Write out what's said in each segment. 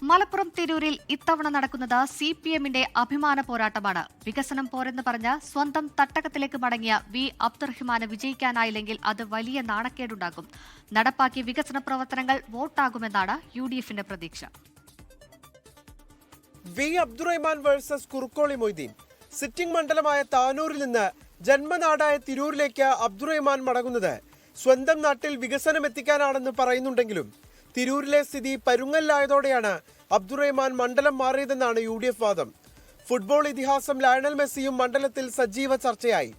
മലപ്പുറം തിരൂരിൽ ഇത്തവണ നടക്കുന്നത് CPM-ന്റെ അഭിമാന പോരാട്ടമാണ്. വികസനം പോരെന്ന് പറഞ്ഞ് സ്വന്തം തട്ടകത്തിലേക്ക് മടങ്ങിയ വി അബ്ദുറഹ്മാന് വിജയിക്കാനായില്ലെങ്കിൽ അത് വലിയ നാണക്കേടുണ്ടാകും. നടപ്പാക്കിയ വികസന പ്രവർത്തനങ്ങൾ വോട്ടാകുമെന്നാണ് UDF-ന്റെ പ്രതീക്ഷ. V Abdurahman versus Kurukkoli Moideen. Sitting മണ്ഡലമായ താനൂരിൽ നിന്ന് ജന്മനാടായ തിരൂരിലേക്ക് അബ്ദുറഹ്മാൻ മടങ്ങുന്നത് സ്വന്തം നാട്ടിൽ വികസനം എത്തിക്കാനാണെന്ന് പറയുന്നുണ്ടെങ്കിലും തിരൂരിലെ സ്ഥിതി പരുങ്ങലിലായതോടെയാണ് അബ്ദുറഹ്മാൻ മണ്ഡലം മാറിയതെന്നാണ് UDF വാദം. ഫുട്ബോൾ ഇതിഹാസം ലയണൽ മെസ്സിയും മണ്ഡലത്തിൽ സജീവ ചർച്ചയായി.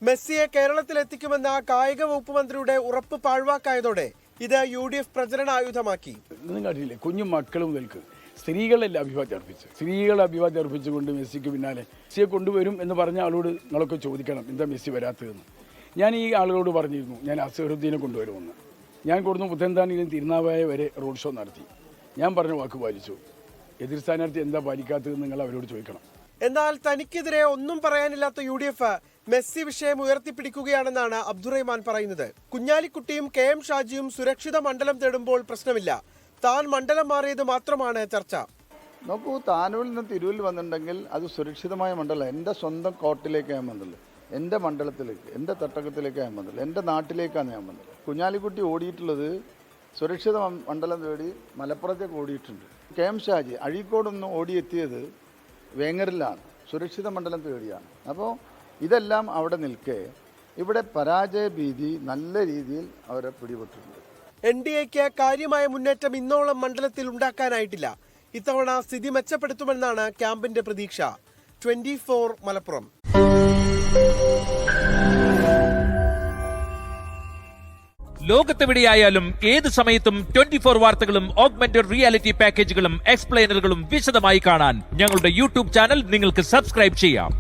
മെസ്സിയെ കേരളത്തിലെത്തിക്കുമെന്ന കായിക വകുപ്പ് മന്ത്രിയുടെ ഉറപ്പ് പാഴ്വാക്കായതോടെ ഇത് UDF പ്രചരണായുധമാക്കി. കുഞ്ഞു മക്കളും നിൽക്ക് സ്ത്രീകളെല്ലാം അഭിവാദ്യം അർപ്പിച്ചുകൊണ്ട് മെസ്സിക്ക് പിന്നാലെ മെസ്സിയെ കൊണ്ടുവരും എന്ന് പറഞ്ഞ ആളോട് നിങ്ങളൊക്കെ ചോദിക്കണം എന്താ മെസ്സി വരാത്തതെന്ന്. ഞാൻ ഈ ആളുകളോട് പറഞ്ഞിരുന്നു ഞാൻ അസറുദ്ദീനെ കൊണ്ടുവരുമെന്ന്. ഞാൻ കൊടുന്നു പുത്തൻതാണിയിലും തിരുനാവായ വരെ റോഡ് ഷോ നടത്തി. ഞാൻ പറഞ്ഞ വാക്ക് പാലിച്ചു. എതിർ സ്ഥാനാർത്ഥി എന്താ പാലിക്കാത്തതെന്ന് നിങ്ങൾ അവരോട് ചോദിക്കണം. എന്നാൽ തനിക്കെതിരെ ഒന്നും പറയാനില്ലാത്ത UDF മെസ്സി വിഷയം ഉയർത്തിപ്പിടിക്കുകയാണെന്നാണ് അബ്ദുറഹ്മാൻ പറയുന്നത്. കുഞ്ഞാലിക്കുട്ടിയും KM ഷാജിയും സുരക്ഷിത മണ്ഡലം തേടുമ്പോൾ പ്രശ്നമില്ല, താൻ മണ്ഡലം മാറിയത് മാത്രമാണ് ചർച്ച. നോക്കൂ, താനൂരിൽ നിന്ന് തിരൂരിൽ വന്നിട്ടുണ്ടെങ്കിൽ അത് സുരക്ഷിതമായ മണ്ഡലം. എൻ്റെ സ്വന്തം കോർട്ടിലേക്ക് ഞാൻ വന്നുള്ളൂ, എൻ്റെ മണ്ഡലത്തിലേക്ക്, എൻ്റെ തട്ടകത്തിലേക്ക് ഞാൻ വന്നുള്ളൂ, എൻ്റെ നാട്ടിലേക്കാണ് ഞാൻ വന്നത്. കുഞ്ഞാലിക്കുട്ടി ഓടിയിട്ടുള്ളത് സുരക്ഷിത മണ്ഡലം തേടി മലപ്പുറത്തേക്ക് ഓടിയിട്ടുണ്ട്. KM ഷാജി അഴീക്കോടൊന്നും ഓടിയെത്തിയത് വേങ്ങറിലാണ്, സുരക്ഷിത മണ്ഡലം തേടിയാണ്. അപ്പോൾ ഇതെല്ലാം അവിടെ നിൽക്കെ ഇവിടെ പരാജയ ഭീതി നല്ല രീതിയിൽ അവരെ പിടിപെട്ടിട്ടുണ്ട്. NDAക്ക് കാര്യമായ മുന്നേറ്റം ഇന്നോളം മണ്ഡലത്തിൽ ഉണ്ടാക്കാനായിട്ടില്ല. ഇത്തവണ സ്ഥിതി മെച്ചപ്പെടുത്തുമെന്നാണ് ക്യാമ്പിന്റെ പ്രതീക്ഷ. 24 മലപ്പുറം. ലോകത്തെവിടെയായാലും ഏത് സമയത്തും 24 വാർത്തകളും ഓഗ്മെന്റഡ് റിയാലിറ്റി പാക്കേജുകളും എക്സ്പ്ലെയിനറുകളും വിശദമായി കാണാൻ ഞങ്ങളുടെ YouTube ചാനൽ നിങ്ങൾക്ക് സബ്സ്ക്രൈബ് ചെയ്യാം.